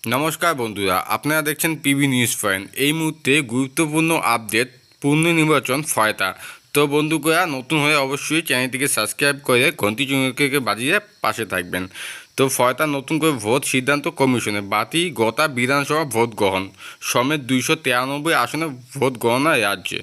নমস্কার বন্ধুরা, আপনারা দেখছেন পিবি নিউজ পয়েন্ট। এই মুহূর্তে গুরুত্বপূর্ণ আপডেট পুনর্নির্বাচন ফয়তা। তো বন্ধুরা, নতুন হয়ে অবশ্যই চ্যানেলটিকে সাবস্ক্রাইব করে ঘন্টি চুনকে বাজিয়ে পাশে থাকবেন। তো ফয়তা নতুন করে ভোট সিদ্ধান্ত কমিশনে বাতি গোটা বিধানসভা ভোট গ্রহণ সমেত 293 আসনে ভোট গণনা রাজ্যে।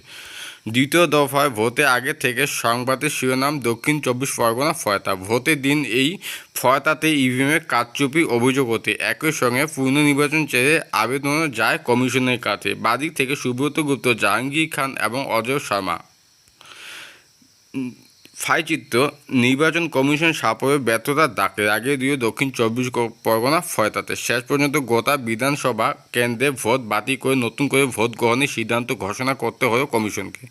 দ্বিতীয় দফায় ভোটে আগে থেকে সংবাদের শিরোনাম দক্ষিণ 24 পরগনা ফয়তা। ভোটের দিন এই ফয়তাতে ইভিএমের কারচুপির অভিযোগ হতে একই সঙ্গে পুনর্নির্বাচন চেয়ে আবেদনও যায় কমিশনের কাছে। বাদিক থেকে সুব্রত গুপ্ত, জাহাঙ্গীর খান এবং অজয় শর্মা। ফাইচিত্র নির্বাচন কমিশন সাপোরে ব্যর্থতার ডাকে আগে দিয়ে দক্ষিণ 24 পরগনা ফয়তাতে শেষ পর্যন্ত গোটা বিধানসভা কেন্দ্রে ভোট বাতিল করে নতুন করে ভোট গ্রহণের সিদ্ধান্ত ঘোষণা করতে হলো কমিশনকে।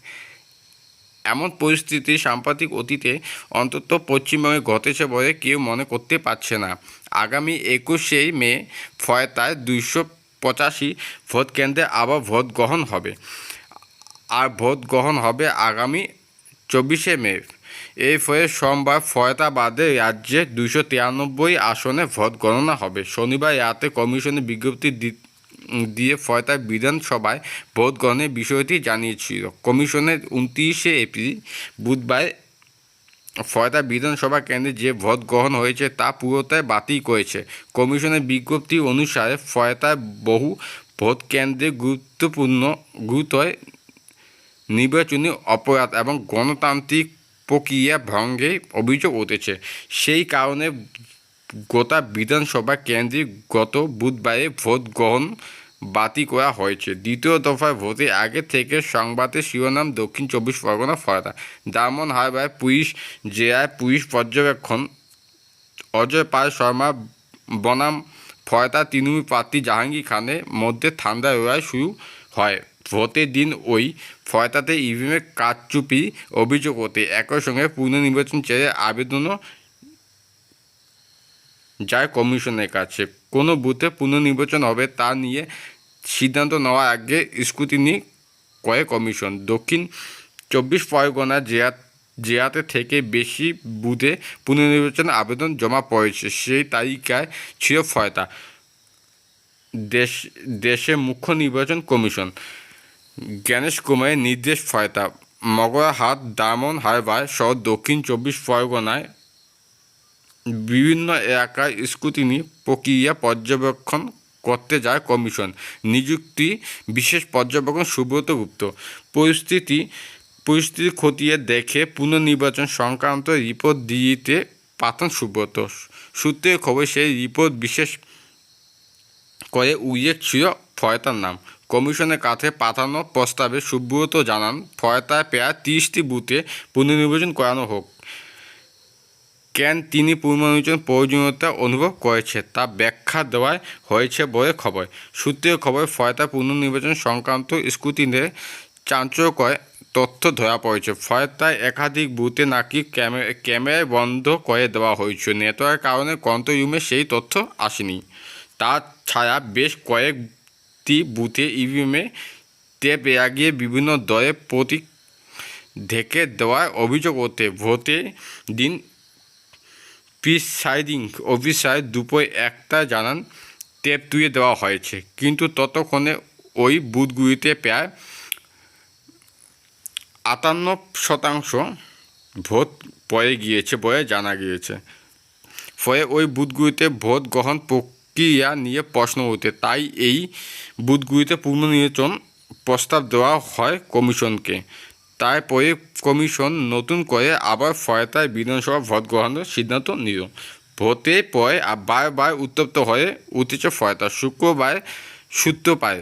এমন পরিস্থিতি সাম্প্রতিক অতীতে অন্তত পশ্চিমবঙ্গে ঘটেছে বলে কেউ মনে করতে পারছে না। আগামী 21শে মে ফয়তায় 285 ভোট কেন্দ্রে আবার ভোট গ্রহণ হবে, আর ভোট গ্রহণ হবে আগামী 24শে মে। এর ফলে সোমবার ফয়তাবাদে রাজ্যে 293 আসনে ভোট গণনা হবে। শনিবার রাতে কমিশনের বিজ্ঞপ্তি দিয়ে ফয়তা বিধানসভায় ভোট গ্রহণের বিষয়টি জানিয়েছিল। কমিশনের 29শে এপ্রিল বুধবার ফয়তা বিধানসভা কেন্দ্রে যে ভোট গ্রহণ হয়েছে তা পুরোটাই বাতিল করেছে। কমিশনের বিজ্ঞপ্তি অনুসারে ফয়তায় বহু ভোট কেন্দ্রে গুরুতর নির্বাচনী অপরাধ এবং গণতান্ত্রিক প্রক্রিয়া ভঙ্গের অভিযোগ উঠেছে। সেই কারণে গোটা বিধানসভা কেন্দ্রে গত বুধবারে ভোট গ্রহণ বাতিল করা হয়েছে। দ্বিতীয় দফায় ভোটের আগে থেকে সংবাদের শিরোনাম দক্ষিণ 24 পরগনা ফয়তা। ডায়মন্ড হারবার পুলিশ জেলায় পুলিশ পর্যবেক্ষণ অজয় পাল শর্মা বনাম ফয়তা তৃণমূল প্রার্থী জাহাঙ্গীর খানের মধ্যে ঠান্ডা লড়াই শুরু হয়। ভোটের দিন ওই ফয়তাতে ইভিএমের কারচুপির অভিযোগ হতে একই সঙ্গে পুনর্নির্বাচন চেয়ে আবেদনও যায় কমিশনের কাছে। কোনো বুথে পুনর্নির্বাচন হবে তা নিয়ে সিদ্ধান্ত নেওয়ার আগে স্ক্রুটিনি করে কমিশন। দক্ষিণ 24 পরগনা জেলাতে থেকে বেশি বুথে পুনর্নির্বাচন আবেদন জমা পড়েছে। সেই তালিকায় ছিল ফয়তা। দেশের মুখ্য নির্বাচন কমিশন জ্ঞানেশ কুমারের নির্দেশ ফয়তা, মগরাহাট, ডায়মন্ড হারবার সহ দক্ষিণ 24 পরগনায় বিভিন্ন এলাকায় স্ক্রুটিনি প্রক্রিয়া পর্যবেক্ষণ করতে যায় কমিশন। নিযুক্তি বিশেষ পর্যবেক্ষণ সুব্রত গুপ্ত। পরিস্থিতি খতিয়ে দেখে পুনর্নির্বাচন সংক্রান্ত রিপোর্ট দিতে পাঠান সুব্রত। সূত্রের খবর সেই রিপোর্ট বিশেষ করে উল্লেখ ছিল ফয়তার নাম। কমিশনের কাছে পাঠানো প্রস্তাবে সুব্রত জানান ফয়তায় প্রায় 30টি বুথে পুনর্নির্বাচন করানো হোক। কেন তিনি পুনর্নির্বাচন প্রয়োজনীয়তা অনুভব করেছে তা ব্যাখ্যা দেওয়া হয়েছে বলে খবর। সূত্রের খবর ফয়তা পুনর্নির্বাচন সংক্রান্ত স্ক্রুটিনিতে চাঞ্চল্যকর তথ্য ধরা পড়েছে। ফয়তায় একাধিক বুথে নাকি ক্যামেরায় বন্ধ করে দেওয়া হয়েছে। নেটওয়ার্কের কারণে কন্ট্রোল রুমে সেই তথ্য আসেনি। তাছাড়া বেশ কয়েকটি বুথে ইভিএমে টেপ লাগিয়ে বিভিন্ন দলের প্রতীক ঢেকে দেওয়ার অভিযোগ ওঠে। ভোটের দিন প্রিসাইডিং অফিসার দুপুর 1টায় জানান টেপ তুলে দেওয়া হয়েছে, কিন্তু ততক্ষণে ওই বুথগুলিতে প্রায় 58% ভোট পড়ে গিয়েছে বলে জানা গিয়েছে। ফলে ওই বুথগুলিতে ভোট গ্রহণ প্রক্রিয়া নিয়ে প্রশ্ন ওঠে। তাই এই বুথগুলিতে পুনর্নির্বাচন প্রস্তাব দেওয়া হয় কমিশনকে। তারপরে কমিশন নতুন করে আবার ফয়তায় বিধানসভা ভোট গ্রহণের সিদ্ধান্ত নিল। ভোটের পরে বারবার উত্তপ্ত হয়ে উঠেছে ফয়তা। শুক্রবার সূত্র পায়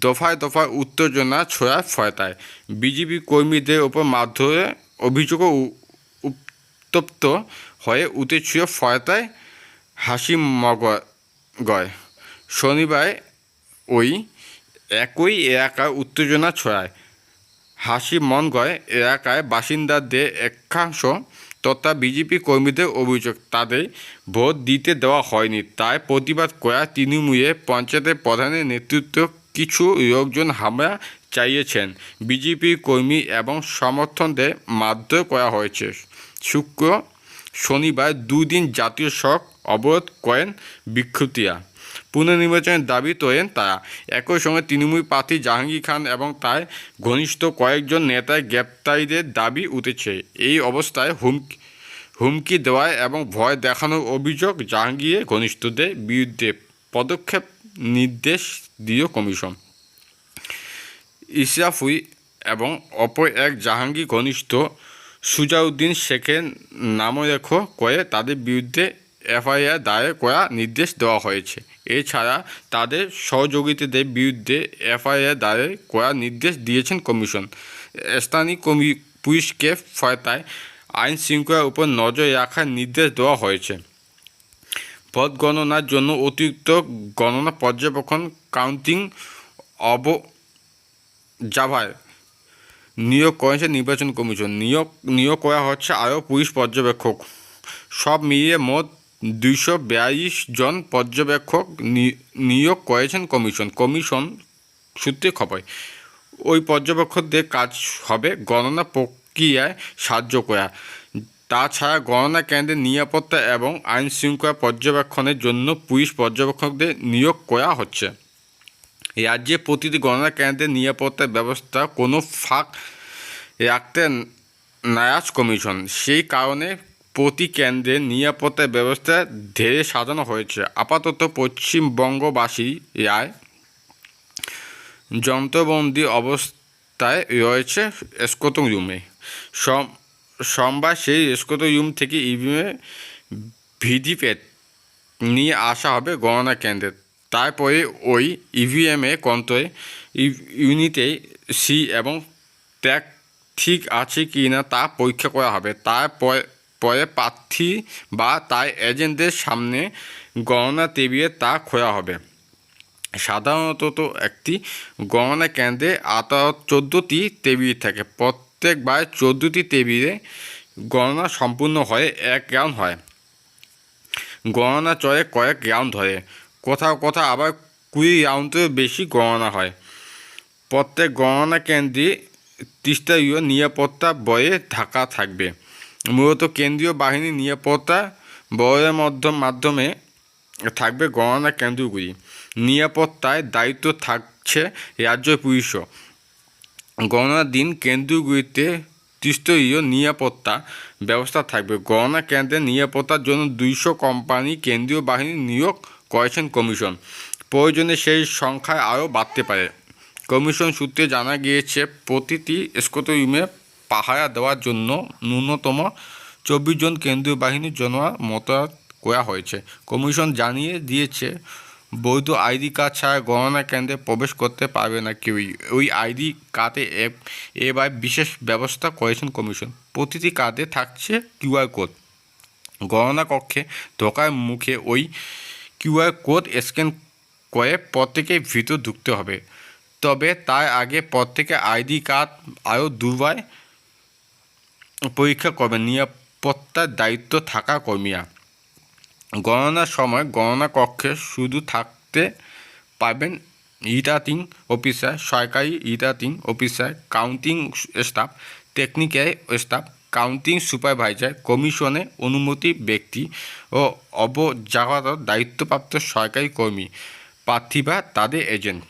দফায় দফায় উত্তেজনা ছড়ায় ফয়তায়। বিজেপি কর্মীদের ওপর মারধরের অভিযোগও উত্তপ্ত হয়ে উঠেছিল ফয়তায় হাসিমগয়। শনিবার ওই একই এলাকায় উত্তেজনা ছড়ায়। হাসিমনগর এলাকায় বাসিন্দাদের একাংশ তথা বিজেপি কর্মীদের অভিযোগ তাদের ভোট দিতে দেওয়া হয়নি। তাই প্রতিবাদ করা তৃণমূলের পঞ্চায়েতের প্রধানের নেতৃত্বে কিছু লোকজন হামলা চালিয়েছেন। বিজেপি কর্মী এবং সমর্থকদের মারধর করা হয়েছে। শনিবার 2 দিন জাতীয় সড়ক অবরোধ করেন বিক্ষুব্ধরা। পুনর্নির্বাচনের দাবি তোলেন তারা। একই সঙ্গে তৃণমূল প্রার্থী জাহাঙ্গীর খান এবং তার ঘনিষ্ঠ কয়েকজন নেতার গ্রেপ্তারিদের দাবি উঠেছে। এই অবস্থায় হুমকি দেওয়া এবং ভয় দেখানোর অভিযোগ জাহাঙ্গীরের ঘনিষ্ঠদের বিরুদ্ধে পদক্ষেপ নির্দেশ দিল কমিশন। ইসরাফুল এবং অপর এক জাহাঙ্গীর ঘনিষ্ঠ সুজাউদ্দিন শেখের নামোল্লেখ করে তাদের বিরুদ্ধে এফআইআর দায়ের করার নির্দেশ দেওয়া হয়েছে। এছাড়া তাদের সহযোগীদের বিরুদ্ধে এফআইআর দায়ের করার নির্দেশ দিয়েছেন কমিশন। স্থানীয় পুলিশকে ফয়তায় আইন শৃঙ্খলার উপর নজর রাখার নির্দেশ দেওয়া হয়েছে। ভোট গণনার জন্য অতিরিক্ত গণনা পর্যবেক্ষণ কাউন্টিং অবজারভার নিয়োগ করেছে নির্বাচন কমিশন। নিয়োগ করা হচ্ছে আরও পুলিশ পর্যবেক্ষক। সব মিলিয়ে মোট 242 জন পর্যবেক্ষক নিয়োগ করেছেন কমিশন সূত্রে খবর। ওই পর্যবেক্ষকদের কাজ হবে গণনা প্রক্রিয়ায় সাহায্য করা। তাছাড়া গণনা কেন্দ্রের নিরাপত্তা এবং আইন শৃঙ্খলা পর্যবেক্ষণের জন্য পুলিশ পর্যবেক্ষকদের নিয়োগ করা হচ্ছে। রাজ্যে প্রতিটি গণনা কেন্দ্রের নিরাপত্তা ব্যবস্থা কোনো ফাঁক রাখতে নারাজ কমিশন। সেই কারণে প্রতি কেন্দ্রের নিরাপত্তা ব্যবস্থা ধীরে সাজানো হয়েছে। আপাতত পশ্চিমবঙ্গবাসী রায় যন্ত্রবন্দি অবস্থায় রয়েছে স্কোটিং রুমে। সোমবার সেই স্কোটিং রুম থেকে ইভিএম ভিভিপ্যাট নিয়ে আসা হবে গণনা কেন্দ্রে। তারপরে ওই ইভিএমে কন্ট্রোল ইউনিটে সি এবং ট্যাগ ঠিক আছে কি না তা পরীক্ষা করা হবে। তারপরে প্রার্থী বা তার এজেন্টদের সামনে গণনা টেবিলে তা খোলা হবে। সাধারণত একটি গণনা কেন্দ্রে 14টি টেবিল থাকে। প্রত্যেকবার 14টি টেবিলে গণনা সম্পূর্ণ হয়ে 1 রাউন্ড হয়। গণনা চলে কয়েক রাউন্ড ধরে, কোথাও আবার 20 রাউন্ডের বেশি গণনা হয়। প্রত্যেক গণনা কেন্দ্রে ত্রিস্তরীয় নিরাপত্তা বয়ে ঢাকা থাকবে। মূলত কেন্দ্রীয় বাহিনীর নিরাপত্তা বয়ের মাধ্যমে থাকবে গণনা কেন্দ্রগুলি। নিরাপত্তার দায়িত্ব থাকছে রাজ্য পুলিশও। গণনার দিন কেন্দ্রগুলিতে ত্রিস্তরীয় নিরাপত্তা ব্যবস্থা থাকবে। গণনা কেন্দ্রের নিরাপত্তার জন্য 200 কোম্পানি কেন্দ্রীয় বাহিনী নিয়োগ করেছেন কমিশন। প্রয়োজনে সেই সংখ্যা আরও বাড়তে পারে। কমিশন সূত্রে জানা গিয়েছে প্রতিটি স্কোটিং রুমে পাহারা দেওয়ার জন্য ন্যূনতম 24 জন কেন্দ্রীয় বাহিনীর জন্য মোতায়েন করা হয়েছে। কমিশন জানিয়ে দিয়েছে বৈধ আইডি কার্ড ছাড়া গণনা কেন্দ্রে প্রবেশ করতে পারবে না কেউই। ওই আইডি কার্ডে এবার বিশেষ ব্যবস্থা করেছেন কমিশন। প্রতিটি কার্ডে থাকছে কিউআর কোড। গণনা কক্ষে ঢোকার মুখে ওই কিউআর কোড স্ক্যান করে প্রত্যেকের ভিতর ঢুকতে হবে। তবে তার আগে প্রত্যেকের আইডি কার্ড আরও 2 বার পরীক্ষা করবেন নিরাপত্তার দায়িত্ব থাকা কর্মীরা। গণনার সময় গণনা কক্ষে শুধু থাকতে পারবেন রিটার্নিং অফিসার, সরকারি returning officer, counting staff, technical staff, counting supervisor, কমিশনে অনুমতি ব্যক্তি ও অবজারভার দায়িত্বপ্রাপ্ত সরকারি কর্মী, প্রার্থী বা তাদের এজেন্ট।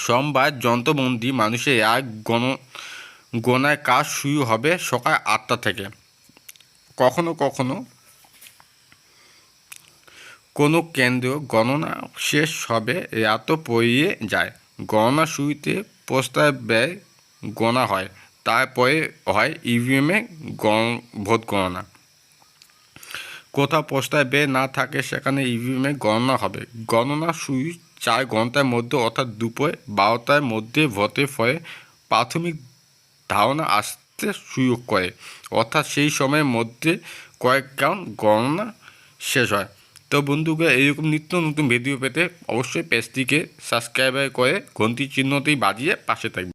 সোমবার যন্ত্রবন্দি মানুষের রায় গণনার কাজ শুরু হবে সকাল 8টা থেকে। কখনো কোনো কেন্দ্র গণনা শেষ হবে রাতও পেরিয়ে যায়। গণনা শুরুতে পোস্টার ব্যয় গণনা হয়, তারপরে হয় ইভিএমে ভোট গণনা। কোথাও পোস্টার ব্যয় না থাকে সেখানে ইভিএমে গণনা হবে। গণনা শুরু 4 ঘন্টার মধ্যে অর্থাৎ দুপুর 12টার মধ্যে ভোটের ফলে প্রাথমিক ধারণা আসতে শুরু করে, অর্থাৎ সেই সময়ের মধ্যে কয়েক রাউন্ড গণনা শেষ হয়। তো বন্ধুরা, এরকম নিত্য নতুন ভিডিও পেতে অবশ্যই পেজটিকে সাবস্ক্রাইব করে ঘন্টি চিহ্নটি বাজিয়ে পাশে থাকবে।